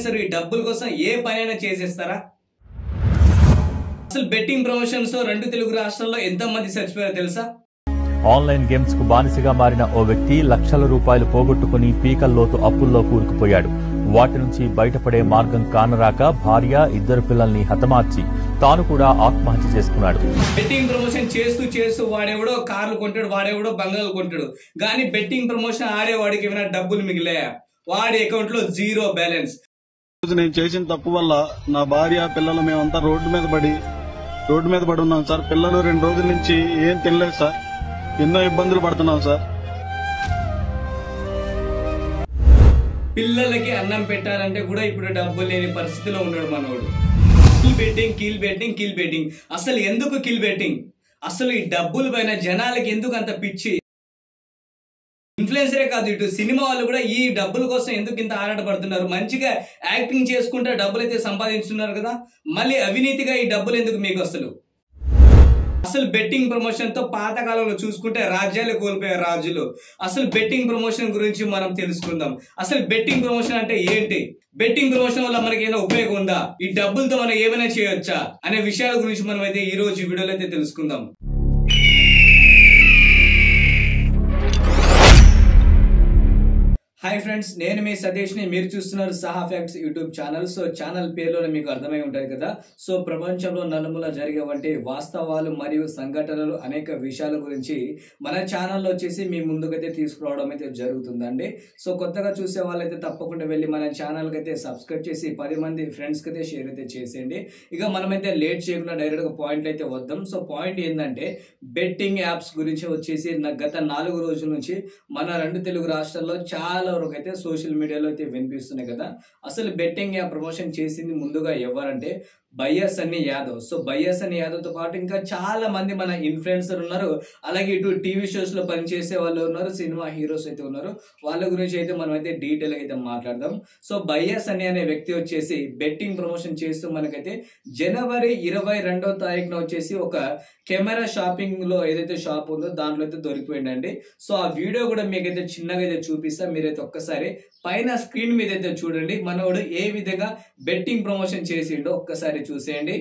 Influencer ఈ డబ్బుల కోసం ఏ పనైనా చేసేస్తారా? అసలు బెట్టింగ్ ప్రమోషన్స్ రెండు తెలుగు రాష్ట్రాల్లో ఎంత మంది చచ్చిపోయారో తెలుసా? ఆన్లైన్ గేమ్స్ కు బానిసగా మారిన ఓ వ్యక్తి లక్షల రూపాయలు పోగొట్టుకుని పీకల్లోతు అప్పుల్లో కూరుకుపోయాడు. వాటి నుంచి బయటపడే మార్గం కానరాక భార్య, ఇద్దరు పిల్లల్ని హతమార్చి తాను కూడా ఆత్మహత్య చేసుకున్నాడు. బెట్టింగ్ ప్రమోషన్ చేస్తూ చేస్తూ వాడెవడో కార్లు కొంటాడు, వాడెవడో బంగాలు కొంటాడు. కానీ బెట్టింగ్ ప్రమోషన్ ఆడేవాడికి ఏమైనా డబ్బులు మిగిలాయా? వాడి అకౌంట్ లో జీరో బ్యాలెన్స్. నేను చేసిన తప్పు వల్ల నా భార్య, పిల్లలు మేమంతా రోడ్డు మీద పడి ఉన్నాం సార్. పిల్లలు 2 రోజుల నుంచి ఏం తినలేదు సార్. ఎన్నో ఇబ్బందులు పడుతున్నాం సార్. పిల్లలకి అన్నం పెట్టాలంటే కూడా ఇప్పుడు డబ్బులు లేని పరిస్థితిలో ఉన్నాడు మనోడు. Kill betting. అసలు ఎందుకు కిల్ బెట్టింగ్? అసలు ఈ డబ్బుల పైన జనాలకి ఎందుకు అంత పిచ్చి? ఇన్ఫ్లుయెన్సరే కాదు, ఇటు సినిమా వాళ్ళు కూడా ఈ డబ్బుల కోసం ఎందుకు ఇంత ఆరాటపడుతున్నారు? మంచిగా యాక్టింగ్ చేసుకుంటే డబ్బులు అయితే సంపాదించుతున్నారు కదా, మళ్ళీ అవినీతిగా ఈ డబ్బులు ఎందుకు మీకు? అసలు బెట్టింగ్ ప్రమోషన్ తో పాతకాలంలో చూసుకుంటే రాజ్యాలు కోల్పోయారు రాజులు. అసలు బెట్టింగ్ ప్రమోషన్ గురించి మనం తెలుసుకుందాం. అసలు బెట్టింగ్ ప్రమోషన్ అంటే ఏంటి? బెట్టింగ్ ప్రమోషన్ వల్ల మనకి ఏమైనా ఉపయోగం ఉందా? ఈ డబ్బులతో మనం ఏమైనా చేయొచ్చా అనే విషయాల గురించి మనం అయితే ఈ రోజు వీడియోలో అయితే తెలుసుకుందాం. హాయ్ ఫ్రెండ్స్, నేను మీ సతీష్ ని. మీరు చూస్తున్నారు సహా facts YouTube channel. So channel పేరులోనే మీకు అర్థమై ఉంటుంది కదా. సో ప్రపంచంలో నలుమూల జరిగే వంటి వాస్తవాలు మరియు సంఘటనలు, అనేక విషయాల గురించి మన ఛానల్లో వచ్చేసి మీ ముందుకైతే తీసుకురావడం అయితే జరుగుతుందండి. సో కొత్తగా చూసే వాళ్ళైతే తప్పకుండా వెళ్ళి మన ఛానల్కి అయితే సబ్స్క్రైబ్ చేసి 10 మంది ఫ్రెండ్స్కి అయితే షేర్ అయితే చేసేయండి. ఇక మనమైతే లేట్ చేయకుండా డైరెక్ట్గా పాయింట్లు అయితే వద్దాం. సో పాయింట్ ఏంటంటే, బెట్టింగ్ యాప్స్ గురించి వచ్చేసి గత 4 రోజుల నుంచి మన 2 తెలుగు రాష్ట్రాల్లో చాలా వరకు అయితే సోషల్ మీడియాలో అయితే వినిపిస్తున్నాయి కదా. అసలు బెట్టింగ్ యాప్ ప్రమోషన్ చేసింది ముందుగా ఎవరంటే బయ్యా సన్నీ యాదవ్. సో బయ్యా సన్నీ యాదవ్ తో పాటు ఇంకా చాలా మంది మన ఇన్ఫ్లుయెన్సర్ ఉన్నారు. అలాగే ఇటు టీవీ షోస్ లో పనిచేసే వాళ్ళు ఉన్నారు, సినిమా హీరోస్ అయితే ఉన్నారు. వాళ్ళ గురించి అయితే మనం అయితే డీటెయిల్ గా అయితే మాట్లాడదాం. సో బయ్యా సన్నీ అనే వ్యక్తి వచ్చేసి బెట్టింగ్ ప్రమోషన్ చేస్తూ మనకైతే జనవరి 22వ తారీఖున వచ్చేసి ఒక కెమెరా షాపింగ్ లో ఏదైతే షాప్ ఉందో దాంట్లో అయితే దొరికిపోయిందండి. సో ఆ వీడియో కూడా మీకైతే చిన్నగా అయితే చూపిస్తా. మీరైతే ఒక్కసారి పైన స్క్రీన్ మీద అయితే చూడండి, మనోడు ఏ విధంగా బెట్టింగ్ ప్రమోషన్ చేసిండో ఒక్కసారి చూసేయండి.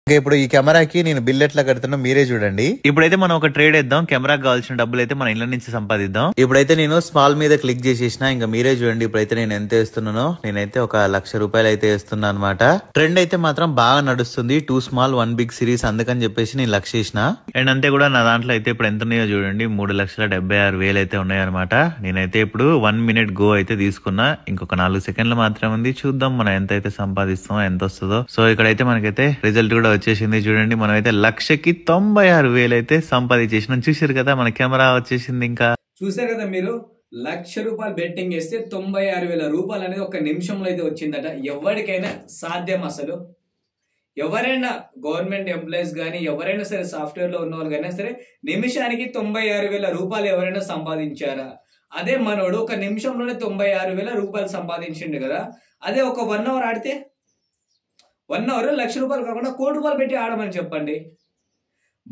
ఇప్పుడు ఈ కెమెరాకి నేను బిల్ ఎట్లా కడుతున్నా మీరే చూడండి. ఇప్పుడైతే మనం ఒక ట్రేడ్ వేద్దాం. కెమెరాకి కావాల్సిన డబ్బులు అయితే మన ఇళ్ళ నుంచి సంపాదిద్దాం. ఇప్పుడైతే నేను స్మాల్ మీద క్లిక్ చేసేసిన, ఇంకా మీరే చూడండి. ఇప్పుడైతే నేను ఎంత వేస్తున్నానో, నేనైతే ఒక 1,00,000 రూపాయలు అయితే వేస్తున్నా అనమాట. ట్రెండ్ అయితే మాత్రం బాగా నడుస్తుంది. 2 స్మాల్ 1 బిగ్ సిరీస్, అందుకని చెప్పేసి నేను 1,00,000 వేసిన. అండ్ అంతే కూడా నా దాంట్లో అయితే ఇప్పుడు ఎంత ఉన్నాయో చూడండి, 3,76,000 అయితే ఉన్నాయన్నమాట. నేనైతే ఇప్పుడు 1 మినిట్ గో అయితే తీసుకున్నా. ఇంకొక 4 సెకండ్లు మాత్రం ఉంది. చూద్దాం మనం ఎంత అయితే సంపాదిస్తామో, ఎంత వస్తుందో. సో ఇక్కడైతే మనకైతే రిజల్ట్ కూడా వచ్చేసింది. చూడండి, మనం అయితే 1,96,000 అయితే సంపాదించేసినాం. చూసారు కదా, మన కెమెరా వచ్చేసింది. ఇంకా చూసారు కదా మీరు, 1,00,000 రూపాయలు బెట్టింగ్ వేస్తే 96,000 రూపాయలు అనేది ఒక నిమిషంలో అయితే వచ్చిందట. ఎవరికైనా సాధ్యం? అసలు ఎవరైనా గవర్నమెంట్ ఎంప్లాయీస్ కానీ, ఎవరైనా సరే సాఫ్ట్వేర్ లో ఉన్న వాళ్ళు కానీ సరే, నిమిషానికి 96,000 రూపాయలు ఎవరైనా సంపాదించారా? అదే మనోడు ఒక నిమిషంలోనే 96,000 రూపాయలు సంపాదించిండు కదా. అదే ఒక 1 అవర్ ఆడితే 1 అవర్ 1,00,000 రూపాయలు కాకుండా 1,00,00,000 రూపాయలు పెట్టి ఆడమని చెప్పండి.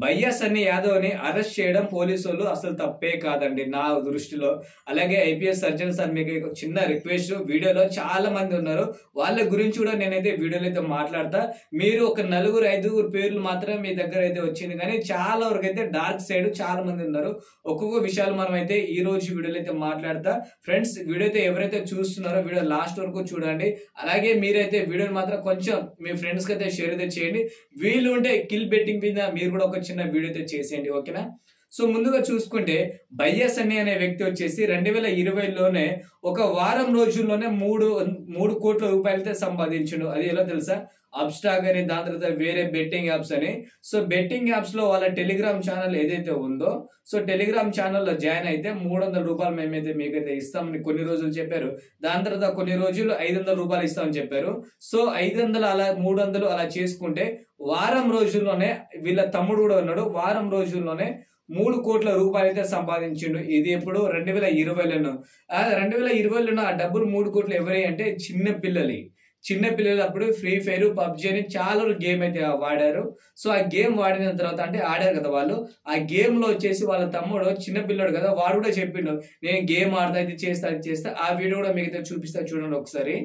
బయ్యా సన్నీ యాదవ్ ని అరెస్ట్ చేయడం పోలీసు వాళ్ళు అసలు తప్పే కాదండి నా దృష్టిలో. అలాగే ఐపీఎస్ సర్జన్ సార్, మీకు చిన్న రిక్వెస్ట్, వీడియోలో చాలా మంది ఉన్నారు, వాళ్ళ గురించి కూడా నేనైతే వీడియోలో అయితే మాట్లాడతా. మీరు ఒక 4-5 పేర్లు మాత్రం మీ దగ్గర అయితే వచ్చింది, కానీ చాలా వరకు అయితే డార్క్ సైడ్ చాలా మంది ఉన్నారు. ఒక్కొక్క విషయాలు మనం అయితే ఈ రోజు వీడియోలో అయితే మాట్లాడతా. ఫ్రెండ్స్, వీడియో అయితే ఎవరైతే చూస్తున్నారో వీడియో లాస్ట్ వరకు చూడండి. అలాగే మీరైతే వీడియోని మాత్రం కొంచెం మీ ఫ్రెండ్స్ కి అయితే షేర్ అయితే చేయండి. వీళ్ళు ఉంటే కిల్ బెట్టింగ్ మీద మీరు కూడా ఒక చిన్న వీడియో అయితే చేసేయండి, ఓకేనా? సో ముందుగా చూసుకుంటే, బయ్యా సన్నీ అనే వ్యక్తి వచ్చేసి 2020లోనే ఒక వారం రోజుల్లోనే 3 కోట్ల రూపాయలు అయితే సంపాదించుడు. అది ఎలా తెలుసా? అబ్స్టాక్ అని, దాని తర్వాత వేరే బెట్టింగ్ యాప్స్ అని. సో బెట్టింగ్ యాప్స్ లో వాళ్ళ టెలిగ్రామ్ ఛానల్ ఏదైతే ఉందో, సో టెలిగ్రామ్ ఛానల్లో జాయిన్ అయితే 300 రూపాయలు మేమైతే మీకైతే ఇస్తామని కొన్ని రోజులు చెప్పారు. దాని తర్వాత కొన్ని రోజులు 500 రూపాయలు ఇస్తామని చెప్పారు. సో 500 అలా 300 అలా చేసుకుంటే వారం రోజుల్లోనే, వీళ్ళ తమ్ముడు కూడా ఉన్నాడు, వారం రోజుల్లోనే 3 కోట్ల రూపాయలు అయితే సంపాదించిండు. ఇది ఎప్పుడు 2020లోను. 2020లోను ఆ డబ్బులు 3 కోట్లు ఎవరి అంటే చిన్న పిల్లలు అప్పుడు ఫ్రీ ఫైర్, పబ్జీ అని చాలా గేమ్ అయితే వాడారు. సో ఆ గేమ్ వాడిన తర్వాత అంటే ఆడారు కదా వాళ్ళు, ఆ గేమ్ లో వచ్చేసి వాళ్ళ తమ్ముడు చిన్న పిల్లడు కదా, వాడు కూడా చెప్పిండు నేను గేమ్ ఆడతా, ఇది చేస్తా, అది చేస్తా. ఆ వీడియో కూడా మీకు చూపిస్తా, చూడండి ఒకసారి.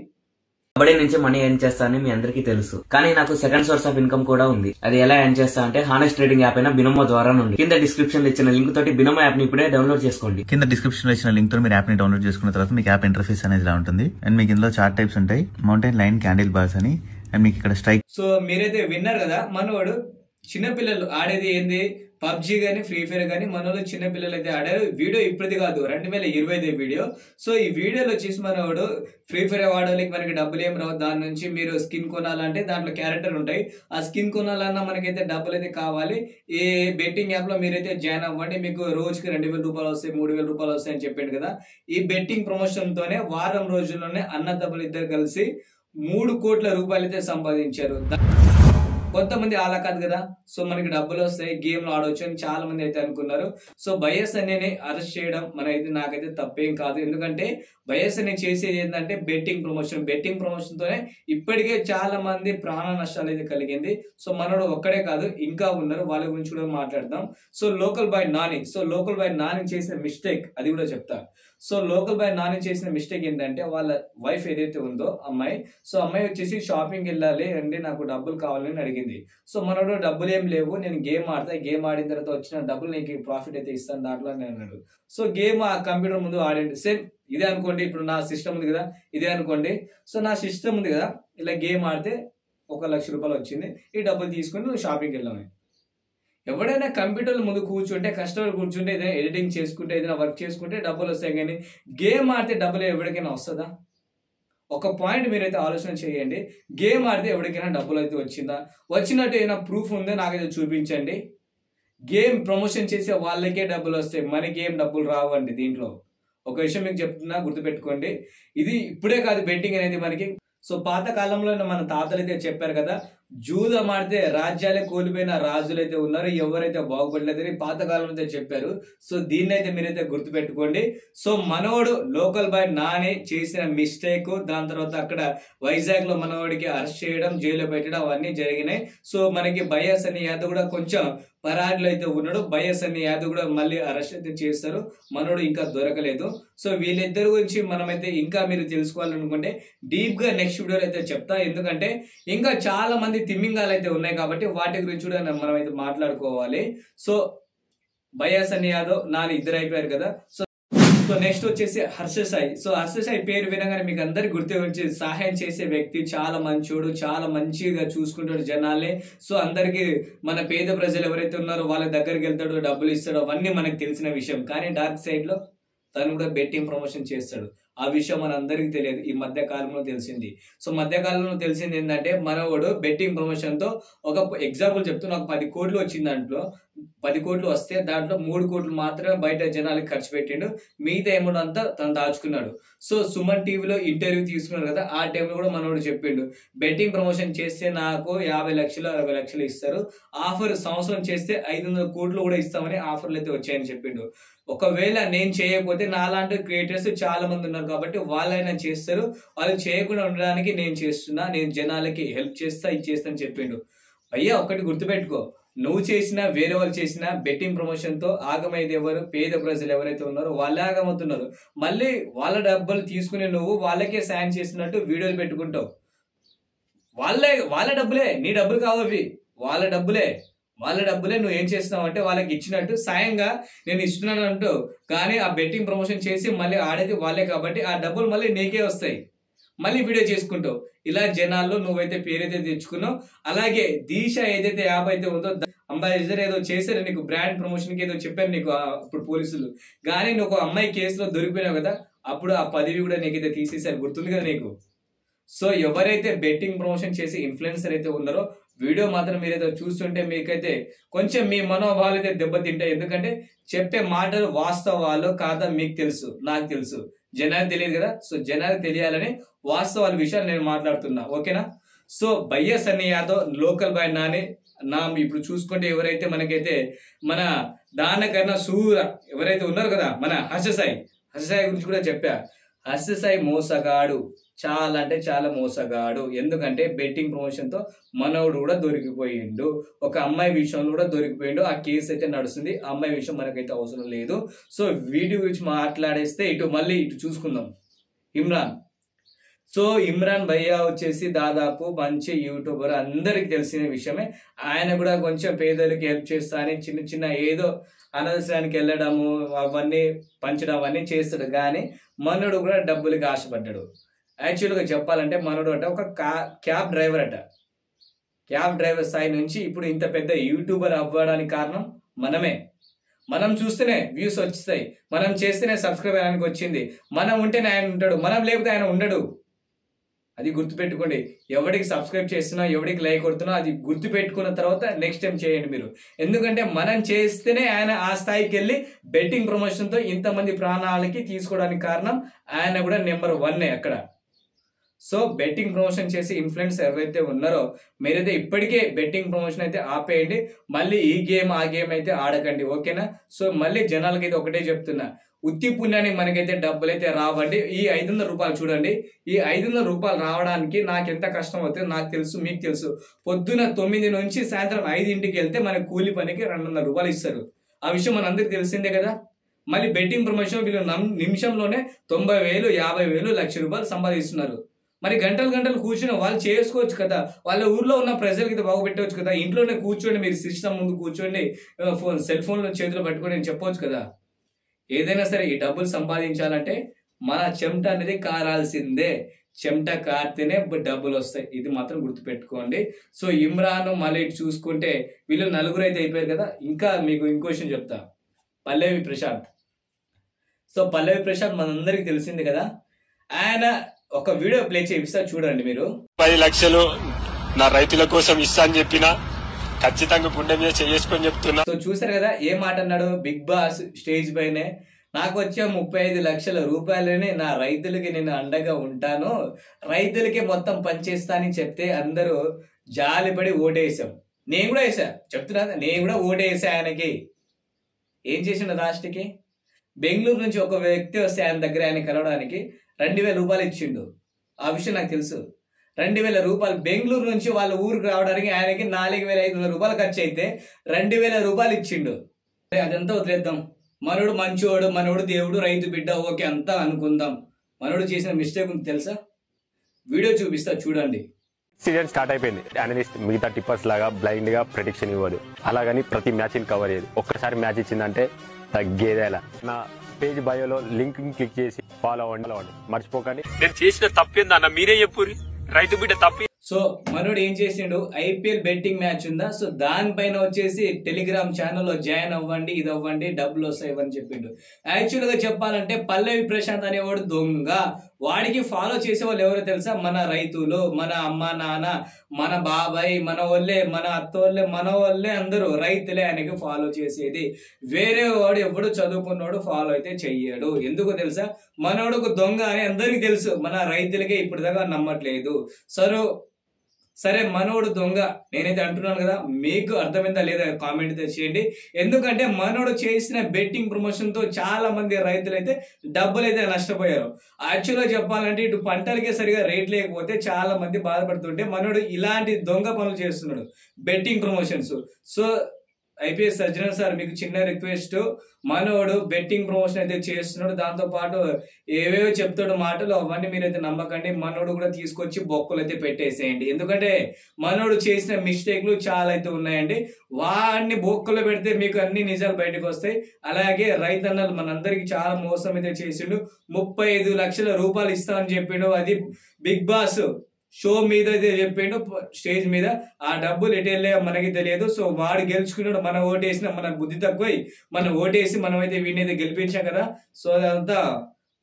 కబడ్డీ నుంచి మనీ ఎర్న్ చేస్తానని మీ అందరికీ తెలుసు. కానీ నాకు సెకండ్ సోర్స్ ఆఫ్ ఇన్కమ్ కూడా ఉంది. అది ఎలా ఎర్న్ చేస్తా అంటే హానెస్ట్ ట్రేడింగ్ యాప్ అయిన బినోమో ద్వారా నుండి. కింద డిస్క్రిప్షన్ లో ఇచ్చిన లింక్ తోటి బినోమో యాప్ ని ఇప్పుడే డౌన్లోడ్ చేసుకోండి. కింద డిస్క్రిప్షన్ లో ఇచ్చిన లింక్ తో మీరు యాప్ ని డౌన్లోడ్ చేసుకున్న తర్వాత మీకు యాప్ ఇంటర్ఫేస్ అనేది ఇలా ఉంటుంది. అండ్ మీకు ఇందులో చార్ట్ టైప్స్ ఉంటాయి, మౌంటైన్, లైన్, క్యాండిల్ బార్స్ అని. అండ్ మీకు ఇక్కడ స్ట్రైక్. సో మీరైతే విన్నారు కదా, మనవాడు చిన్నపిల్లలు ఆడేది ఏంది పబ్జీ గానీ ఫ్రీ ఫైర్ గానీ మనలో చిన్న పిల్లలు అయితే ఆడారు. వీడియో ఇప్పటిది కాదు, 2025 వీడియో. సో ఈ వీడియోలో వచ్చేసి మనవాడు ఫ్రీ ఫైర్ వాడడానికి మనకి డబ్బులు ఏం రావు. దాని నుంచి మీరు స్కిన్ కొనాలంటే దాంట్లో క్యారెక్టర్ ఉంటాయి. ఆ స్కిన్ కొనాలన్నా మనకైతే డబ్బులు అయితే కావాలి. ఈ బెట్టింగ్ యాప్ లో మీరైతే జాయిన్ అవ్వండి. మీకు రోజుకి 2000 రూపాయలు వస్తాయి, 3000 రూపాయలు వస్తాయి అని చెప్పాడు కదా. ఈ బెట్టింగ్ ప్రమోషన్ తోనే వారం రోజుల్లోనే అన్నదమ్ములు ఇద్దరు కలిసి 3 కోట్ల రూపాయలు అయితే సంపాదించారు. కొంతమంది అలా కాదు కదా, సో మనకి డబ్బులు వస్తాయి, గేమ్ లో ఆడవచ్చు అని చాలా మంది అయితే అనుకున్నారు. సో బయస్ అనేది అరెస్ట్ చేయడం నాకైతే తప్పేం కాదు. ఎందుకంటే బయస్ అనేది చేసేది ఏంటంటే బెట్టింగ్ ప్రమోషన్ తోనే ఇప్పటికే చాలా మంది ప్రాణ నష్టాలు అయితే కలిగింది. సో మనోడు ఒక్కడే కాదు, ఇంకా ఉన్నారు, వాళ్ళ గురించి కూడా మాట్లాడదాం. సో లోకల్ బాయ్ నాని చేసిన మిస్టేక్ అది కూడా చెప్తా. సో లోకల్ బాయ్ నాని చేసిన మిస్టేక్ ఏంటంటే వాళ్ళ వైఫ్ ఏదైతే ఉందో అమ్మాయి, సో అమ్మాయి వచ్చేసి షాపింగ్ వెళ్ళాలి అండి, నాకు డబ్బులు కావాలని అడిగింది. సో మనోడు డబ్బులు ఏం లేవు, నేను గేమ్ ఆడిన తర్వాత వచ్చిన డబ్బులు నీకు ప్రాఫిట్ అయితే ఇస్తాను దాంట్లో అని అన్నాడు. సో గేమ్ ఆ కంప్యూటర్ ముందు ఆడండి. సేమ్ ఇదే అనుకోండి, ఇప్పుడు నా సిస్టమ్ ఉంది కదా, ఇదే అనుకోండి. సో నా సిస్టమ్ ఉంది కదా, ఇలా గేమ్ ఆడితే 1 లక్ష రూపాయలు వచ్చింది, ఈ డబ్బులు తీసుకుని నువ్వు షాపింగ్కి వెళ్ళాము. ఎవడైనా కంప్యూటర్ ముందు కూర్చుంటే, కష్టపడి కూర్చుంటే, ఏదైనా ఎడిటింగ్ చేసుకుంటే, ఏదైనా వర్క్ చేసుకుంటే డబ్బులు వస్తాయి. కానీ గేమ్ ఆడితే డబ్బులు ఎవరికైనా వస్తుందా? ఒక పాయింట్ మీరైతే ఆలోచన చేయండి. గేమ్ ఆడితే ఎవరికైనా డబ్బులు అయితే వచ్చినట్టు ఏదైనా ప్రూఫ్ ఉందో నాకైతే చూపించండి. గేమ్ ప్రమోషన్ చేసే వాళ్ళకే డబ్బులు వస్తాయి, మనకి ఏం డబ్బులు రావండి. దీంట్లో ఒక విషయం మీకు చెప్తున్నా, గుర్తుపెట్టుకోండి. ఇది ఇప్పుడే కాదు బెట్టింగ్ అనేది మనకి. సో పాత కాలంలో మన తాతలు అయితే చెప్పారు కదా, జూదం ఆడితే రాజ్యాలే కోల్పోయిన రాజులు అయితే ఉన్నారు, ఎవరైతే బాగుపడలేదని పాతకాలంలో అయితే చెప్పారు. సో దీన్ని అయితే మీరైతే గుర్తుపెట్టుకోండి. సో మనోడు లోకల్ బాయ్ నాని చేసిన మిస్టేక్, దాని తర్వాత అక్కడ వైజాగ్ లో మనోడికి అరెస్ట్ చేయడం, జైల్లో పెట్టడం అవన్నీ జరిగినాయి. సో మనకి బయాస్ అనే యాదవ్ కూడా కొంచెం పరాడిలో అయితే ఉన్నాడు. బయాస్ అనే యాదవ్ కూడా మళ్ళీ అరెస్ట్ అయితే చేస్తారు, మనోడు ఇంకా దొరకలేదు. సో వీళ్ళిద్దరి గురించి మనమైతే ఇంకా మీరు తెలుసుకోవాలనుకుంటే డీప్ గా నెక్స్ట్ వీడియోలో అయితే చెప్తా. ఎందుకంటే ఇంకా చాలా మంది తిమ్మింగాలు అయితే ఉన్నాయి కాబట్టి వాటి గురించి కూడా మనం అయితే మాట్లాడుకోవాలి. సో బయాస్ అనే యాదవ్ నాని ఇద్దరు అయిపోయారు కదా. సో నెక్స్ట్ వచ్చేసి హర్ష సాయి. సో హర్ష సాయి పేరు వినగానే మీకు అందరికి గుర్తు వచ్చి సహాయం చేసే వ్యక్తి, చాలా మంచోడు, చాలా మంచిగా చూసుకుంటాడు జనాల్ని. సో అందరికి మన పేద ప్రజలు ఎవరైతే ఉన్నారో వాళ్ళ దగ్గరికి వెళ్తాడు, డబ్బులు ఇస్తాడు, అవన్నీ మనకు తెలిసిన విషయం. కానీ డార్క్ సైడ్ లో తను కూడా బెట్టింగ్ ప్రమోషన్ చేస్తాడు. ఆ విషయం మన అందరికి తెలియదు, ఈ మధ్య కాలంలో తెలిసింది. సో మధ్య కాలంలో తెలిసింది ఏంటంటే మనవాడు బెట్టింగ్ ప్రమోషన్ తో ఒక ఎగ్జాంపుల్ చెప్తూ నాకు 10 కోట్లు వచ్చింది. దాంట్లో 10 కోట్లు వస్తే దాంట్లో 3 కోట్లు మాత్రమే బయట జనాలకి ఖర్చు పెట్టిండు, మిగతా అమౌంట్ అంతా తను దాచుకున్నాడు. సో సుమన్ టీవీలో ఇంటర్వ్యూ తీసుకున్నాడు కదా, ఆ టైంలో కూడా మనోడు చెప్పిండు, బెట్టింగ్ ప్రమోషన్ చేస్తే నాకు 50 లక్షలు 60 లక్షలు ఇస్తారు, ఆఫర్ సంవత్సరం చేస్తే 500 కోట్లు కూడా ఇస్తామని ఆఫర్లు అయితే వచ్చాయని చెప్పిండు. ఒకవేళ నేను చేయకపోతే నాలాంటి క్రియేటర్స్ చాలా మంది ఉన్నారు కాబట్టి వాళ్ళైనా చేస్తారు, వాళ్ళు చేయకుండా ఉండడానికి నేను చేస్తున్నా, నేను జనాలకి హెల్ప్ చేస్తా, ఇచ్చేస్తా అని చెప్పిండు. అయ్యా ఒకటి గుర్తుపెట్టుకో, నువ్వు చేసినా వేరే వాళ్ళు చేసినా బెట్టింగ్ ప్రమోషన్ తో ఆగమైతే ఎవరు, పేద ప్రజలు ఎవరైతే ఉన్నారో వాళ్ళే ఆగమవుతున్నారు. మళ్ళీ వాళ్ళ డబ్బులు తీసుకుని నువ్వు వాళ్ళకే సాయం చేస్తున్నట్టు వీడియోలు పెట్టుకుంటావు. వాళ్ళ డబ్బులే, నీ డబ్బులు కావవి, వాళ్ళ డబ్బులే నువ్వు ఏం చేస్తున్నావు అంటే వాళ్ళకి ఇచ్చినట్టు సాయంగా నేను ఇస్తున్నాను అంటూ, కానీ ఆ బెట్టింగ్ ప్రమోషన్ చేసి మళ్ళీ ఆడేది వాళ్ళే కాబట్టి ఆ డబ్బులు మళ్ళీ నీకే వస్తాయి, మళ్ళీ వీడియో చేసుకుంటావు. ఇలా జనాల్లో నువ్వైతే పేరైతే తెచ్చుకున్నావు. అలాగే దీక్ష ఏదైతే యాప్ అయితే ఉందో, అంబాసిడర్ ఏదో చేశారు నీకు, బ్రాండ్ ప్రమోషన్ కి ఏదో చెప్పారు నీకు ఇప్పుడు పోలీసులు, కానీ నువ్వు ఒక అమ్మాయి కేసులో దొరికిపోయినావు కదా, అప్పుడు ఆ పదవి కూడా నీకైతే తీసేశారు, గుర్తుంది కదా నీకు. సో ఎవరైతే బెట్టింగ్ ప్రమోషన్ చేసి ఇన్ఫ్లుయెన్సర్ అయితే ఉన్నారో వీడియో మాత్రం మీరైతే చూస్తుంటే మీకైతే కొంచెం మీ మనోభావాలు అయితే దెబ్బతింటాయి. ఎందుకంటే చెప్పే మాటలు వాస్తవాలు కాదా మీకు తెలుసు, నాకు తెలుసు, జనానికి తెలియదు కదా. సో జనానికి తెలియాలని వాస్తవాల విషయాలు నేను మాట్లాడుతున్నా, ఓకేనా. సో బయ్యస్ అనే యాదవ్, లోకల్ బాయ్ నాని, ఇప్పుడు చూసుకుంటే ఎవరైతే మనకైతే మన దానికన్నా సూర ఎవరైతే ఉన్నారు కదా మన హర్ష సాయి గురించి కూడా చెప్పా. హర్ష సాయి మోసగాడు, చాలా అంటే చాలా మోసగాడు. ఎందుకంటే బెట్టింగ్ ప్రమోషన్ తో మనోడు కూడా దొరికిపోయిండు, ఒక అమ్మాయి విషయంలో కూడా దొరికిపోయిండు. ఆ కేసు అయితే నడుస్తుంది, ఆ అమ్మాయి విషయం మనకైతే అవసరం లేదు. సో వీడియో గురించి మాట్లాడేస్తే ఇటు చూసుకుందాం. ఇమ్రాన్ సో ఇమ్రాన్ భయ్యా వచ్చేసి దాదాపు మంచి యూట్యూబర్, అందరికి తెలిసిన విషయమే. ఆయన కూడా కొంచెం పేదలకు హెల్ప్ చేస్తా అని చిన్న చిన్న ఏదో అనాథాశ్రమానికి వెళ్ళడము అవన్నీ పంచడం అవన్నీ చేస్తాడు. కానీ మనోడు కూడా డబ్బులకి ఆశపడ్డాడు. యాక్చువల్గా చెప్పాలంటే మనోడు అంటే ఒక క్యాబ్ డ్రైవర్ అట. క్యాబ్ డ్రైవర్ స్థాయి నుంచి ఇప్పుడు ఇంత పెద్ద యూట్యూబర్ అవ్వడానికి కారణం మనమే. మనం చూస్తేనే వ్యూస్ వచ్చాయి, మనం చేస్తేనే సబ్స్క్రైబ్ ఆయనకి వచ్చింది, మనం ఉంటేనే ఆయన ఉంటాడు, మనం లేకపోతే ఆయన ఉండడు. అది గుర్తుపెట్టుకోండి. ఎవరికి సబ్స్క్రైబ్ చేస్తున్నా, ఎవరికి లైక్ కొడుతున్నా అది గుర్తుపెట్టుకున్న తర్వాత నెక్స్ట్ టైం చేయండి మీరు. ఎందుకంటే మనం చేస్తేనే ఆయన ఆ స్థాయికి వెళ్ళి బెట్టింగ్ ప్రమోషన్తో ఇంతమంది ప్రాణాలకి తీసుకోవడానికి కారణం ఆయన కూడా నెంబర్ 1 అక్కడ. సో బెట్టింగ్ ప్రమోషన్ చేసి ఇన్ఫ్లుయెన్స్ ఎవరైతే ఉన్నారో మీరైతే ఇప్పటికే బెట్టింగ్ ప్రమోషన్ అయితే ఆపేయండి. మళ్ళీ ఈ గేమ్ ఆ గేమ్ అయితే ఆడకండి, ఓకేనా? సో మళ్ళీ జనాలకైతే ఒకటే చెప్తున్నా, ఉత్తి పుణ్యానికి మనకైతే డబ్బులు అయితే రావండి. ఈ 500 రూపాయలు చూడండి, ఈ 500 రూపాయలు రావడానికి నాకు ఎంత కష్టం అవుతుందో నాకు తెలుసు, మీకు తెలుసు. పొద్దున 9 నుంచి సాయంత్రం 5ంటికి వెళ్తే మనకి కూలి పనికి 200 రూపాయలు ఇస్తారు. ఆ విషయం మనందరికి తెలిసిందే కదా. మళ్ళీ బెట్టింగ్ ప్రమోషన్ వీళ్ళు నిమిషంలోనే 90,000, 50,000, 1,00,000 రూపాయలు సంపాదిస్తున్నారు. మరి గంటలు గంటలు కూర్చుని వాళ్ళు చేసుకోవచ్చు కదా, వాళ్ళ ఊర్లో ఉన్న ప్రజలకి బాగుపెట్టవచ్చు కదా. ఇంట్లోనే కూర్చోండి, మీరు సిస్టమ్ ముందు కూర్చోండి, సెల్ ఫోన్లో చేతిలో పట్టుకొని నేను చెప్పవచ్చు కదా. ఏదైనా సరే ఈ డబ్బులు సంపాదించాలంటే మన చెమట అనేది కారాల్సిందే. చెమట కారితేనే డబ్బులు వస్తాయి, ఇది మాత్రం గుర్తుపెట్టుకోండి. సో ఇమ్రాన్ మళ్ళీ చూసుకుంటే వీళ్ళు 4 అయితే అయిపోయారు కదా. ఇంకా మీకు ఇంకో విషయం చెప్తా, పల్లవి ప్రశాంత్. సో పల్లవి ప్రశాంత్ మనందరికి తెలిసింది కదా. ఆయన ఒక వీడియో ప్లే చేయిస్తా చూడండి మీరు. 10 లక్షలు నా రైతుల కోసం ఇస్తా అని చెప్పినా ఖచ్చితంగా గుండె మీద చేసుకొని చెప్తున్నా. సో చూసారు కదా ఏ మాట అన్నాడు బిగ్ బాస్ స్టేజ్ పైనే. నాకు వచ్చే 35 లక్షల రూపాయలని నా రైతులకి నేను అండగా ఉంటాను, రైతులకి మొత్తం పనిచేస్తానని చెప్తే అందరూ జాలిపడి ఓటేసాం. నేను కూడా వేసా, చెప్తున్నా, నేను కూడా ఓటేసా ఆయనకి. ఏం చేసిండు లాస్ట్కి? బెంగళూరు నుంచి ఒక వ్యక్తి వస్తే ఆయన దగ్గర ఆయన కలవడానికి 2,000 రూపాయలు ఇచ్చిండు. ఆ విషయం నాకు తెలుసు. 2,000 రూపాయలు బెంగళూరు నుంచి వాళ్ళ ఊరికి రావడానికి ఆయనకి 4,500 రూపాయలు ఖర్చు అయితే 2,000 రూపాయలు ఇచ్చిండు. అదంతా వదిలేద్దాం. మనోడు మంచోడు, మనోడు దేవుడు, రైతు బిడ్డ, ఓకే అంతా అనుకుందాం. మనోడు చేసిన మిస్టేక్ ఉంది తెలుసా? వీడియో చూపిస్తా చూడండి. సీజన్ స్టార్ట్ అయిపోయింది. అనలిస్ట్ మిగతా టిప్పర్స్ లాగా బ్లైండ్ గా ప్రెడిక్షన్ ఇవ్వదు, అలాగని ప్రతి మ్యాచ్ ని కవర్ చేయదు. ఒక్కసారి మ్యాచ్ ఇచ్చిందంటే తగ్గేదేలా. నా పేజ్ బయోలో లింక్ క్లిక్ చేసి ఫాలో అవ్వండి, మర్చిపోకండి. నేను చేసిన తప్పేందన్న మీరే చెప్పుర్రి, రైతు బిడ్డ తప్పి. సో మనోడు ఏం చేసిండు, ఐపీఎల్ బెట్టింగ్ మ్యాచ్ ఉందా, సో దానిపైన వచ్చేసి టెలిగ్రామ్ ఛానల్లో జాయిన్ అవ్వండి, ఇది అవ్వండి, డబ్బులు వస్తాయి అని చెప్పిండు. యాక్చువల్ గా చెప్పాలంటే పల్లవి ప్రశాంత్ అనేవాడు దొంగ. వాడికి ఫాలో చేసే వాళ్ళు ఎవరో తెలుసా? మన రైతులు, మన అమ్మ నాన్న, మన బాబాయ్, మన వాళ్ళే, మన అత్త వాళ్ళే, మన వాళ్ళే, అందరూ రైతులే ఆయనకి ఫాలో చేసేది. వేరే వాడు ఎవడు చదువుకున్నాడు ఫాలో అయితే చెయ్యడు. ఎందుకు తెలుసా? మనోడుకు దొంగ అని అందరికీ తెలుసు, మన రైతులకే ఇప్పుడు దాకా నమ్మట్లేదు. సరే మనోడు దొంగ నేనైతే అంటున్నాను కదా, మీకు అర్థమైందా లేదా కామెంట్ అయితే చేయండి. ఎందుకంటే మనోడు చేసిన బెట్టింగ్ ప్రమోషన్ తో చాలా మంది రైతులు అయితే డబ్బులు అయితే నష్టపోయారు. యాక్చువల్గా చెప్పాలంటే ఇటు పంటలకే సరిగా రేట్ లేకపోతే చాలా మంది బాధపడుతుంటే మనోడు ఇలాంటి దొంగ పనులు చేస్తున్నాడు, betting promotions. So IPS Sajjanar sir మీకు చిన్న రిక్వెస్ట్, మనోడు బెట్టింగ్ ప్రమోషన్ అయితే చేస్తున్నాడు, దాంతో పాటు ఏవేవో చెప్తాడు మాటలు, అవన్నీ మీరైతే నమ్మకండి. మనోడు కూడా తీసుకొచ్చి బొక్కలు అయితే పెట్టేసేయండి. ఎందుకంటే మనోడు చేసిన మిస్టేక్లు చాలా అయితే ఉన్నాయండి. వాడిని బొక్కలు పెడితే మీకు అన్ని నిజాలు బయటకు వస్తాయి. అలాగే రైతన్నలు మనందరికి చాలా మోసం అయితే చేసిండు. 35 లక్షల రూపాయలు ఇస్తామని చెప్పిండు, అది బిగ్ బాస్ షో మీద అయితే చెప్పిండు స్టేజ్ మీద. ఆ డబ్బులు ఎటు వెళ్ళే మనకి తెలియదు. సో వాడు గెలుచుకున్నాడు, మనం ఓటేసిన మన బుద్ధి తక్కువై మనం ఓటేసి మనమైతే వీడినైతే గెలిపించాం కదా. సో అదంతా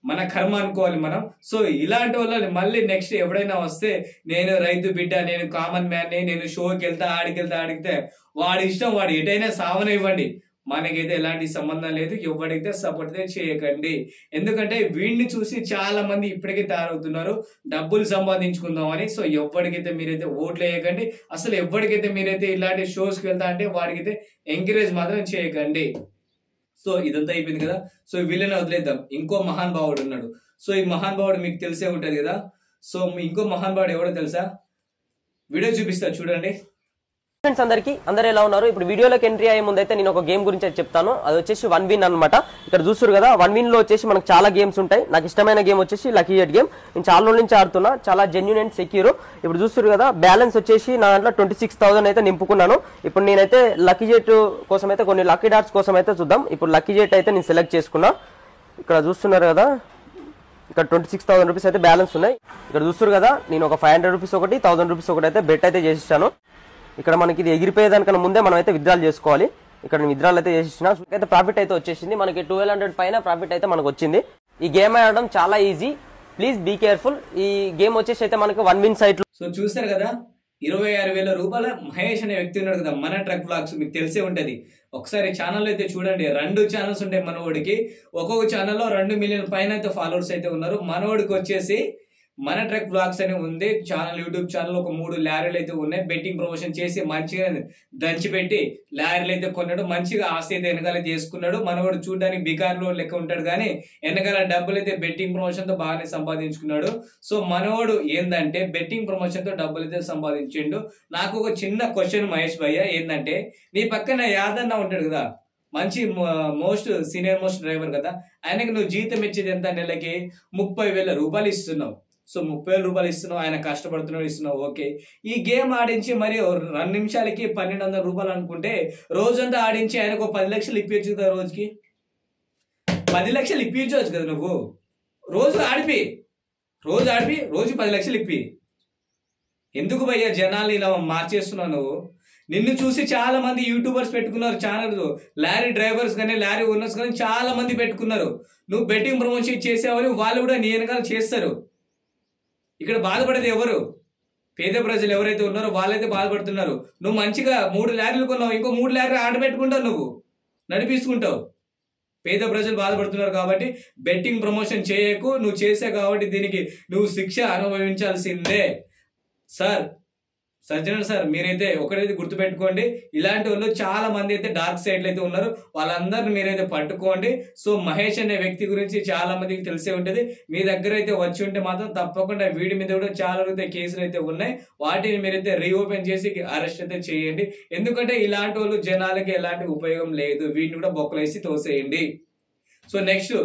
మన కర్మ అనుకోవాలి మనం. సో ఇలాంటి వాళ్ళని మళ్ళీ నెక్స్ట్ ఎప్పుడైనా వస్తే నేను రైతు బిడ్డ, నేను కామన్ మ్యాన్, నేను షోకి వెళ్తా, ఆడితే వాడి ఇష్టం, వాడు ఎటైనా సావనివ్వండి, మనకైతే ఎలాంటి సంబంధం లేదు. ఎవరికైతే సపోర్ట్ అయితే చేయకండి. ఎందుకంటే వీడిని చూసి చాలా మంది ఇప్పటికే తయారవుతున్నారు డబ్బులు సంపాదించుకుందామని. సో ఎవరికైతే మీరైతే ఓట్లు వేయకండి. అసలు ఎవరికైతే మీరైతే ఇలాంటి షోస్కి వెళ్తా అంటే వాడికైతే ఎంకరేజ్ మాత్రం చేయకండి. సో ఇదంతా అయిపోయింది కదా. సో వీళ్ళని వదిలేద్దాం. ఇంకో మహాన్ భావుడు ఉన్నాడు. సో ఈ మహాన్ భావుడు మీకు తెలిసే ఉంటది కదా. సో ఇంకో మహాన్ భావుడు ఎవడో తెలుసా? వీడియో చూపిస్తా చూడండి. ఫ్రెండ్స్ అందరూ ఎలా ఉన్నారు? ఇప్పుడు వీడియోలోకి ఎంట్రీ అయ్యే ముందు అయితే నేను ఒక గేమ్ గురించి చెప్తాను. అది వచ్చేసి 1 విన్ అన్నమాట. ఇక్కడ చూస్తారు కదా, 1 విన్ లో వచ్చేసి మనకు చాలా గేమ్స్ ఉంటాయి. నాకు ఇష్టమైన గేమ్ వచ్చేసి లక్కీ జెట్ గేమ్. నేను చాలా రోజుల నుంచి ఆడుతున్నా, చాలా జెన్యూన్ అండ్ సెక్యూర్. ఇప్పుడు చూస్తారు కదా, బ్యాలెన్స్ వచ్చేసి నా దాంట్లో 26,000 అయితే నింపుకున్నాను. ఇప్పుడు నేనైతే లక్కీ జెట్ కోసం అయితే కొన్ని లక్కీ డాట్స్ కోసం అయితే చూద్దాం. ఇప్పుడు లక్కీ జెట్ అయితే నేను సెలెక్ట్ చేసుకున్నా. ఇక్కడ చూస్తున్నారు కదా, ఇక్కడ 26,000 రూపీస్ అయితే బ్యాలెన్స్ ఉన్నాయి. ఇక్కడ చూస్తారు కదా, నేను ఒక 500 రూపీస్ ఒకటి 1000 రూపీస్ ఒకటి అయితే బెట్ అయితే చేసిస్తాను. ఇక్కడ మనకి ఇది ఎగిరిపోయేదానికన్నా ముందే మనం అయితే విత్డ్రాల్ చేసుకోవాలి. ఇక్కడ నేను విత్డ్రాల్ అయితే చేసిన అయితే ప్రాఫిట్ అయితే వచ్చేసింది. మనకి 1200 పైన ప్రాఫిట్ అయితే మనకు వచ్చింది. ఈ గేమ్ ఆడడం చాలా ఈజీ, ప్లీజ్ బీ కేర్ఫుల్. ఈ గేమ్ వచ్చేసి అయితే మనకి 1 విన్ సైట్. సో చూస్తారు కదా, 26,000 రూపాయల మహేష్ అనే వ్యక్తి ఉన్నాడు కదా, మన ట్రక్ బ్లాగ్స్, మీకు తెలిసే ఉంటది. ఒకసారి ఛానల్ అయితే చూడండి, 2 ఛానల్స్ ఉంటాయి మనోడికి. ఒక్కొక్క ఛానల్లో 2 మిలియన్ పైన అయితే ఫాలోవర్స్ అయితే ఉన్నారు. మనోడికి వచ్చేసి మన ట్రక్ బ్లాగ్స్ అని ఉంది ఛానల్, యూట్యూబ్ ఛానల్. ఒక 3 లారీలు అయితే ఉన్నాయి. బెట్టింగ్ ప్రమోషన్ చేసి మంచిగా దంచి పెట్టి లారీలు అయితే కొన్నాడు. మంచిగా ఆస్తి అయితే వెనకాల చేసుకున్నాడు. మనవాడు చూడడానికి బికార్లో లెక్క ఉంటాడు, కానీ వెనకాల డబ్బులు అయితే బెట్టింగ్ ప్రమోషన్ తో బాగానే సంపాదించుకున్నాడు. సో మనవాడు ఏంటంటే బెట్టింగ్ ప్రమోషన్ తో డబ్బులు అయితే సంపాదించిండు. నాకు ఒక చిన్న క్వశ్చన్ మహేష్ భయ్య, ఏంటంటే నీ పక్కన యాదన్న ఉంటాడు కదా, మంచి సీనియర్ మోస్ట్ డ్రైవర్ కదా, ఆయనకి నువ్వు జీతం ఇచ్చేది ఎంత? నెలకి 30,000 రూపాయలు ఇస్తున్నావు. సో 30,000 రూపాయలు ఇస్తున్నావు, ఆయన కష్టపడుతున్నాడు, ఇస్తున్నావు, ఓకే. ఈ గేమ్ ఆడించి మరి 2 నిమిషాలకి 1,200 రూపాయలు అనుకుంటే, రోజంతా ఆడించి ఆయనకు 10 లక్షలు ఇప్పించు కదా. రోజుకి 10 లక్షలు ఇప్పించవచ్చు కదా నువ్వు. రోజు ఆడిపి రోజు 10 లక్షలు ఇప్పి. ఎందుకు భయ్యా జనాల్ని ఇలా మార్చేస్తున్నావు నువ్వు? నిన్ను చూసి చాలా మంది యూట్యూబర్స్ పెట్టుకున్నారు ఛానల్, లారీ డ్రైవర్స్ కానీ లారీ ఓనర్స్ కానీ చాలా మంది పెట్టుకున్నారు. నువ్వు బెట్టింగ్ ప్రమోషన్ చేసేవారు, వాళ్ళు కూడా నీ వెనకాల చేస్తారు. ఇక్కడ బాధపడేది ఎవరు? పేద ప్రజలు ఎవరైతే ఉన్నారో వాళ్ళైతే బాధపడుతున్నారు. నువ్వు మంచిగా 3 లారీలు కొన్నావు, ఇంకో 3 లారీలు ఆడబెట్టుకుంటావు, నువ్వు నడిపిస్తుంటావు. పేద ప్రజలు బాధపడుతున్నారు కాబట్టి బెట్టింగ్ ప్రమోషన్ చేయకు. నువ్వు చేసావు కాబట్టి దీనికి నువ్వు శిక్ష అనుభవించాల్సిందే. సజ్జనర్ సార్, మీరైతే ఒకటైతే గుర్తుపెట్టుకోండి, ఇలాంటి వాళ్ళు చాలా మంది అయితే డార్క్ సైడ్లో అయితే ఉన్నారు, వాళ్ళందరిని మీరైతే పట్టుకోండి. సో మహేష్ అనే వ్యక్తి గురించి చాలా మందికి తెలిసే ఉంటుంది. మీ దగ్గర అయితే వచ్చి ఉంటే మాత్రం తప్పకుండా వీడి మీద కూడా చాలా అయితే కేసులు అయితే ఉన్నాయి. వాటిని మీరైతే రీఓపెన్ చేసి అరెస్ట్ అయితే చేయండి. ఎందుకంటే ఇలాంటి వాళ్ళు జనాలకి ఎలాంటి ఉపయోగం లేదు. వీటిని కూడా బొక్కలేసి తోసేయండి. సో నెక్స్ట్,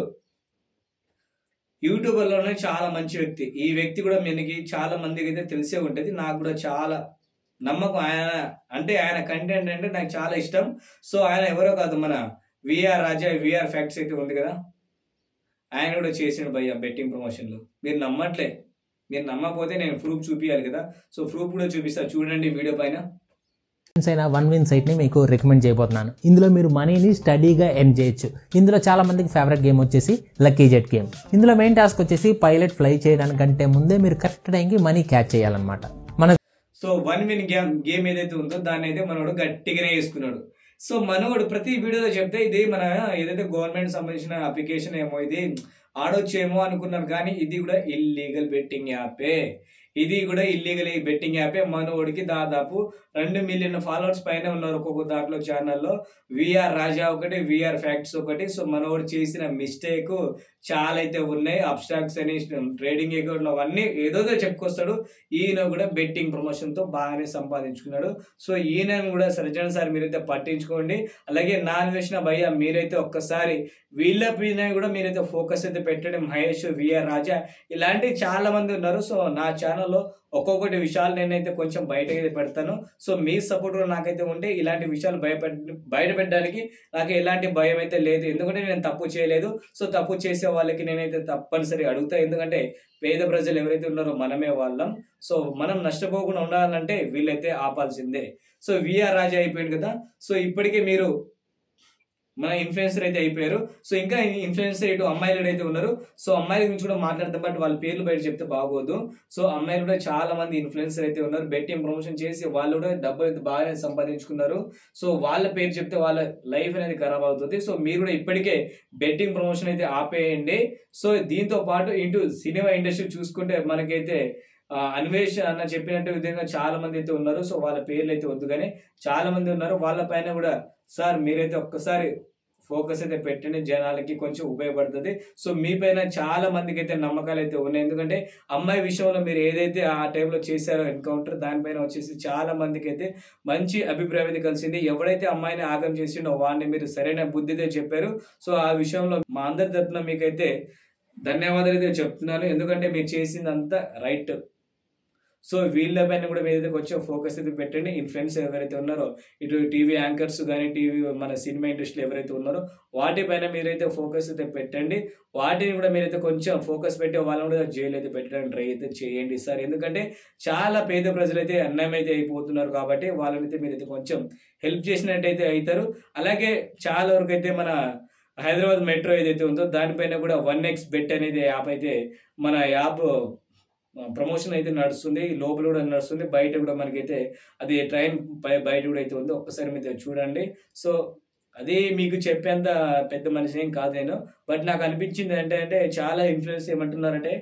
యూట్యూబర్లోనే చాలా మంచి వ్యక్తి. ఈ వ్యక్తి కూడా మనకి చాలా మందికి అయితే తెలిసే ఉంటుంది. నాకు కూడా చాలా నమ్మకం ఆయన కంటెంట్ అంటే నాకు చాలా ఇష్టం. సో ఆయన ఎవరో కాదు, మన విఆర్ రాజా, విఆర్ ఫ్యాక్ట్స్ అయితే ఉంది కదా, ఆయన కూడా చేసిండు భయ్య బెట్టింగ్ ప్రమోషన్లు. మీరు నమ్మకపోతే నేను ప్రూఫ్ చూపించాలి కదా. సో ప్రూఫ్ కూడా చూపిస్తా, చూడండి వీడియో పైన. అయిన 1 విన్ సైట్ని మీకు రికమెండ్ చేయబోతున్నాను. ఇందులో మీరు మనీని స్టడీగా ఎర్న్ చేయొచ్చు. ఇందులో చాలా మందికి ఫేవరెట్ గేమ్ వచ్చేసి లక్కీ జెట్ గేమ్. ఇందులో మెయిన్ టాస్క్ వచ్చేసి పైలట్ ఫ్లై చేయడానికంటే ముందే మీరు కరెక్ట్ టైంకి మనీ క్యాచ్ చేయాలన్నమాట. సో 1 విన్ గేమ్ ఏదైతే ఉందో దాన్ని అయితే మనోడు గట్టిగానే వేసుకున్నాడు. సో మనోడు ప్రతి వీడియోలో చెప్తే ఇది మన ఏదైతే గవర్నమెంట్ సంబంధించిన అప్లికేషన్ ఏమో, ఇది ఆడొచ్చేమో అనుకున్నాను, కానీ ఇది కూడా ఇల్లీగల్ బెట్టింగ్ యాపే. ఇది కూడా ఇల్లీగల్ బెట్టింగ్ యాపే. మనోడికి దాదాపు 2 మిలియన్ ఫాలోవర్స్ పైన ఉన్నారు ఒక్కొక్క దాంట్లో ఛానల్లో. విఆర్ రాజా ఒకటి, విఆర్ ఫ్యాక్ట్స్ ఒకటి. సో మనోడు చేసిన మిస్టేక్ చాలా అయితే ఉన్నాయి. అబ్స్ట్రాక్ట్స్ అని, ట్రేడింగ్ అకౌంట్లు అవన్నీ ఏదో చెప్పుకొస్తాడు. ఈయన కూడా బెట్టింగ్ ప్రమోషన్ తో బాగానే సంపాదించుకున్నాడు. సో ఈయన కూడా సర్జన్ సార్ మీరైతే పట్టించుకోండి. అలాగే నాన్వేషణ భయ్య, మీరైతే ఒక్కసారి వీళ్ళ పైన కూడా మీరైతే ఫోకస్ అయితే పెట్టండి. మహేష్, విఆర్ రాజా ఇలాంటి చాలా మంది ఉన్నారు. సో నా ఛానల్లో ఒక్కొక్కటి విషయాలు నేనైతే కొంచెం బయటకి పెడతాను. సో మీ సపోర్ట్ కూడా నాకైతే ఉంటే ఇలాంటి విషయాలు బయట పెట్టడానికి నాకు ఎలాంటి భయం అయితే లేదు. ఎందుకంటే నేను తప్పు చేయలేదు. సో తప్పు చేసే వాళ్ళకి నేనైతే తప్పనిసరి అడుగుతా. ఎందుకంటే పేద ప్రజలు ఎవరైతే ఉన్నారో మనమే వాళ్ళం. సో మనం నష్టపోకుండా ఉండాలంటే వీళ్ళైతే ఆపాల్సిందే. సో విఆర్ రాజా అయిపోయింది కదా. సో ఇప్పటికే మీరు మన ఇన్ఫ్లుయెన్సర్ అయితే అయిపోయారు. సో ఇంకా ఇన్ఫ్లుయెన్సర్ ఇటు అమ్మాయిలు అయితే ఉన్నారు. సో అమ్మాయిల గురించి కూడా మాట్లాడతాం, బట్ వాళ్ళ పేర్లు బయట చెప్తే బాగోదు. సో అమ్మాయిలు కూడా చాలా మంది ఇన్ఫ్లుయెన్సర్ అయితే ఉన్నారు. బెట్టింగ్ ప్రమోషన్ చేసి వాళ్ళు కూడా డబ్బులు అయితే బాగానే సంపాదించుకున్నారు. సో వాళ్ళ పేరు చెప్తే వాళ్ళ లైఫ్ అనేది ఖరాబ్ అవుతుంది. సో మీరు కూడా ఇప్పటికే బెట్టింగ్ ప్రమోషన్ అయితే ఆపేయండి. సో దీంతో పాటు ఇటు సినిమా ఇండస్ట్రీ చూసుకుంటే మనకైతే అన్వేష్ అన్న చెప్పినట్టు విధంగా చాలా మంది అయితే ఉన్నారు. సో వాళ్ళ పేర్లు అయితే వద్దు, కానీ చాలా మంది ఉన్నారు. వాళ్ళ పైన కూడా సార్ మీరైతే ఒక్కసారి ఫోకస్ అయితే పెట్టండి, జనాలకి కొంచెం ఉపయోగపడుతుంది. సో మీ పైన చాలా మందికి అయితే నమ్మకాలు అయితే ఉన్నాయి. ఎందుకంటే అమ్మాయి విషయంలో మీరు ఏదైతే ఆ టైంలో చేశారో ఎన్కౌంటర్, దానిపైన వచ్చేసి చాలా మందికి అయితే మంచి అభిప్రాయం అయితే కలిసింది. ఎవడైతే అమ్మాయిని ఆగం చేసిండో వాడిని మీరు సరైన బుద్ధితో చెప్పారు. సో ఆ విషయంలో మా అందరి తరపున మీకైతే ధన్యవాదాలు అయితే చెప్తున్నాను. ఎందుకంటే మీరు చేసిందంతా రైట్. సో వీళ్ళపైన కూడా మీరైతే కొంచెం ఫోకస్ అయితే పెట్టండి. ఇన్ఫ్లుయెన్స్ ఎవరైతే ఉన్నారో, ఇటు టీవీ యాంకర్స్ కానీ టీవీ మన సినిమా ఇండస్ట్రీలో ఎవరైతే ఉన్నారో వాటిపైన మీరైతే ఫోకస్ అయితే పెట్టండి. వాటిని కూడా మీరైతే కొంచెం ఫోకస్ పెట్టి వాళ్ళని కూడా జైలు అయితే పెట్టడానికి ట్రై అయితే చేయండి సార్. ఎందుకంటే చాలా పేద ప్రజలైతే అన్యాయం అయితే అయిపోతున్నారు కాబట్టి వాళ్ళనైతే మీరైతే కొంచెం హెల్ప్ చేసినట్టయితే అవుతారు. అలాగే చాలా వరకు అయితే మన హైదరాబాద్ మెట్రో ఏదైతే ఉందో దానిపైన కూడా 1xBet అనేది యాప్ అయితే మన యాప్ ప్రమోషన్ అయితే నడుస్తుంది. లోపల కూడా నడుస్తుంది, బయట కూడా మనకైతే అది ట్రైన్ బయట కూడా అయితే ఉంది. ఒక్కసారి మీరు చూడండి. సో అది మీకు చెప్పేంత పెద్ద మనిషి ఏం కాదు నేను, బట్ నాకు అనిపించింది అంటే చాలా ఇన్ఫ్లుయెన్స్ ఏమంటున్నారంటే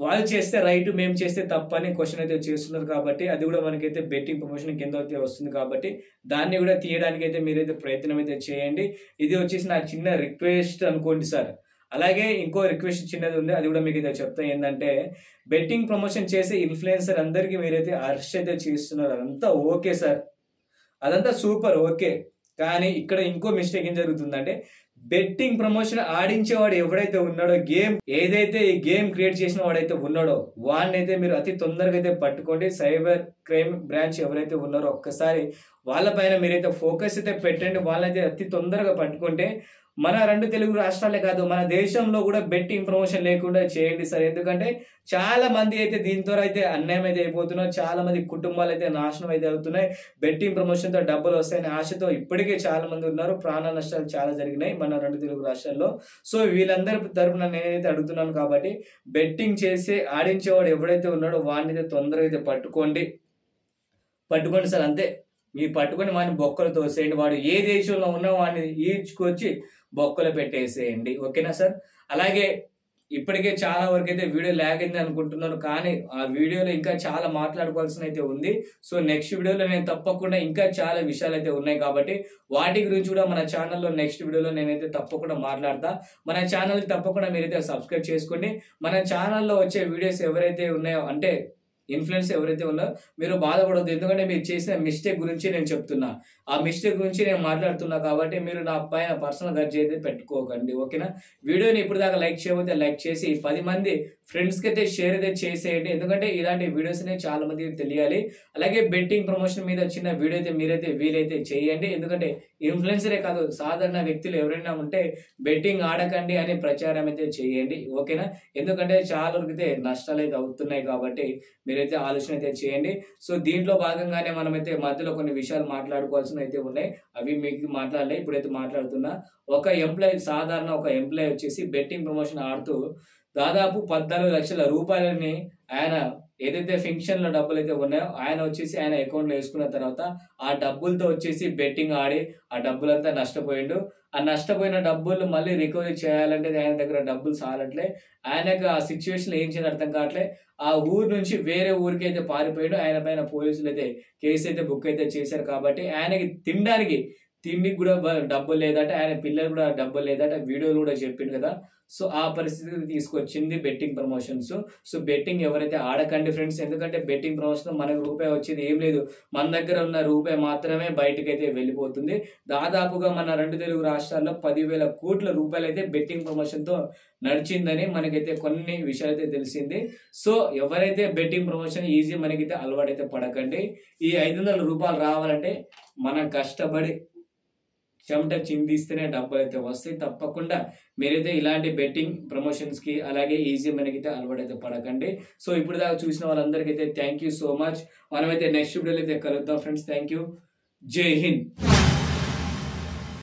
వాళ్ళు చేస్తే రైట్, మేము చేస్తే తప్పు అని క్వశ్చన్ అయితే చేస్తున్నారు. కాబట్టి అది కూడా మనకైతే బెట్టింగ్ ప్రమోషన్ కింద అయితే వస్తుంది. కాబట్టి దాన్ని కూడా తీయడానికి అయితే మీరైతే ప్రయత్నం అయితే చేయండి. ఇది వచ్చేసి నా చిన్న రిక్వెస్ట్ అనుకోండి సార్. అలాగే ఇంకో రిక్వెస్ట్ చిన్నది ఉంది, అది కూడా మీకు అయితే చెప్తా. ఏంటంటే బెట్టింగ్ ప్రమోషన్ చేసే ఇన్ఫ్లుయెన్సర్ అందరికీ మీరైతే అరెస్ట్ అయితే చేస్తున్నారు. అదంతా ఓకే సార్, అదంతా సూపర్ ఓకే. కానీ ఇక్కడ ఇంకో మిస్టేక్ ఏం జరుగుతుందంటే బెట్టింగ్ ప్రమోషన్ ఆడించేవాడు ఎవడైతే ఉన్నాడో, గేమ్ ఏదైతే ఈ గేమ్ క్రియేట్ చేసిన వాడైతే ఉన్నాడో వాడిని అయితే మీరు అతి తొందరగా అయితే పట్టుకోండి. సైబర్ క్రైమ్ బ్రాంచ్ ఎవరైతే ఉన్నారో ఒక్కసారి వాళ్ళపైన మీరైతే ఫోకస్ అయితే పెట్టండి. వాళ్ళైతే అతి తొందరగా పట్టుకుంటే మన 2 తెలుగు రాష్ట్రాలే కాదు మన దేశంలో కూడా బెట్టింగ్ ప్రమోషన్ లేకుండా చేయండి సార్. ఎందుకంటే చాలా మంది అయితే దీంతో అయితే అన్యాయం అయితే అయిపోతున్నారు. చాలా మంది కుటుంబాలు అయితే నాశనం అయితే అవుతున్నాయి. బెట్టింగ్ ప్రమోషన్ తో డబ్బులు వస్తాయని ఆశతో ఇప్పటికే చాలా మంది ఉన్నారు. ప్రాణ నష్టాలు చాలా జరిగినాయి మన 2 తెలుగు రాష్ట్రాల్లో. సో వీళ్ళందరి తరపున నేనైతే అడుగుతున్నాను. కాబట్టి బెట్టింగ్ చేసి ఆడించేవాడు ఎవడైతే ఉన్నాడో వాడిని అయితే తొందరగా అయితే పట్టుకోండి సార్. అంతే, మీరు పట్టుకొని వాడిని బొక్కలు తోసేయండి. వాడు ఏ దేశంలో ఉన్నా వాడిని ఈడ్చుకొచ్చి బొక్కలు పెట్టేసేయండి. ఓకేనా సార్? అలాగే ఇప్పటికే చాలా వరకు అయితే వీడియో లాగింది అనుకుంటున్నాను, కానీ ఆ వీడియోలో ఇంకా చాలా మాట్లాడుకోవాల్సిన అయితే ఉంది. సో నెక్స్ట్ వీడియోలో నేను తప్పకుండా ఇంకా చాలా విషయాలు అయితే ఉన్నాయి కాబట్టి వాటి గురించి కూడా మన ఛానల్లో నెక్స్ట్ వీడియోలో నేనైతే తప్పకుండా మాట్లాడతా. మన ఛానల్కి తప్పకుండా మీరైతే సబ్స్క్రైబ్ చేసుకోండి. మన ఛానల్లో వచ్చే వీడియోస్ ఎవరైతే ఉన్నాయో అంటే ఇన్ఫ్లుయెన్స్ ఎవరైతే ఉన్నారో మీరు బాధపడవద్దు. ఎందుకంటే మీరు చేసిన మిస్టేక్ గురించి నేను చెప్తున్నా, ఆ మిస్టేక్ గురించి నేను మాట్లాడుతున్నా. కాబట్టి మీరు నా పైన పర్సనల్ గర్జ్ అయితే పెట్టుకోకండి. ఓకేనా? వీడియోని ఇప్పుడు దాకా లైక్ చేయకపోతే లైక్ చేసి 10 మంది ఫ్రెండ్స్కి అయితే షేర్ అయితే చేసేయండి. ఎందుకంటే ఇలాంటి వీడియోస్ అనేవి చాలా మందికి తెలియాలి. అలాగే బెట్టింగ్ ప్రమోషన్ మీద చిన్న వీడియో అయితే మీరైతే వీలైతే చేయండి. ఎందుకంటే ఇన్ఫ్లుయెన్సరే కాదు, సాధారణ వ్యక్తులు ఎవరైనా ఉంటే బెట్టింగ్ ఆడకండి అని ప్రచారం అయితే చేయండి. ఓకేనా? ఎందుకంటే చాలా వరకు అయితే నష్టాలు అయితే అవుతున్నాయి. కాబట్టి మీరైతే ఆలోచన అయితే చేయండి. సో దీంట్లో భాగంగానే మనమైతే మధ్యలో కొన్ని విషయాలు మాట్లాడుకోవాల్సిన అయితే ఉన్నాయి. అవి మీకు మాట్లాడలే, ఇప్పుడైతే మాట్లాడుతున్నా. ఒక ఎంప్లాయీ, సాధారణ ఒక ఎంప్లాయీ వచ్చేసి బెట్టింగ్ ప్రమోషన్ ఆడుతూ దాదాపు 14 లక్షల రూపాయలని ఆయన ఏదైతే ఫంక్షన్ లో డబ్బులు అయితే ఉన్నాయో ఆయన వచ్చేసి ఆయన అకౌంట్ లో వేసుకున్న తర్వాత ఆ డబ్బులతో వచ్చేసి బెట్టింగ్ ఆడి ఆ డబ్బులంతా నష్టపోయిండు. ఆ నష్టపోయిన డబ్బులు మళ్ళీ రికవరీ చేయాలంటే ఆయన దగ్గర డబ్బులు సాలట్లే. ఆయనకు ఆ సిచ్యువేషన్ ఏం చేయాలి అర్థం కావట్లే. ఆ ఊరు నుంచి వేరే ఊరికి అయితే పారిపోయాడు. ఆయన పైన పోలీసులు అయితే కేసు అయితే బుక్ అయితే చేశారు. కాబట్టి ఆయనకి తిండికి కూడా డబ్బులు లేదట, ఆయన పిల్లలు కూడా డబ్బులు లేదట, వీడియోలు కూడా చెప్పిండు కదా. సో ఆ పరిస్థితికి తీసుకొచ్చింది బెట్టింగ్ ప్రమోషన్స్. సో బెట్టింగ్ ఎవరైతే ఆడకండి ఫ్రెండ్స్. ఎందుకంటే బెట్టింగ్ ప్రమోషన్ మనకు రూపాయి వచ్చేది ఏం లేదు, మన దగ్గర ఉన్న రూపాయి మాత్రమే బయటకైతే వెళ్ళిపోతుంది. దాదాపుగా మన 2 తెలుగు రాష్ట్రాల్లో 10,000 కోట్ల రూపాయలు అయితే బెట్టింగ్ ప్రమోషన్ తో నడిచిందని మనకైతే కొన్ని విషయాలు అయితే తెలిసింది. సో ఎవరైతే బెట్టింగ్ ప్రమోషన్ ఈజీ మనకైతే అలవాటైతే పడకండి. ఈ 500 రూపాయలు రావాలంటే మనం కష్టపడి చెమట చిందిస్తేనే డబ్బులు అయితే వస్తాయి. తప్పకుండా మీరైతే ఇలాంటి బెట్టింగ్ ప్రమోషన్స్ కి అలాగే ఈజీ మనకైతే అలవాటైతే పడకండి. సో ఇప్పుడు దాకా చూసిన వాళ్ళందరికీ అయితే థ్యాంక్ యూ సో మచ్. మనమైతే నెక్స్ట్ వీడియోలో అయితే కలుద్దాం ఫ్రెండ్స్. Thank you. జై హింద్.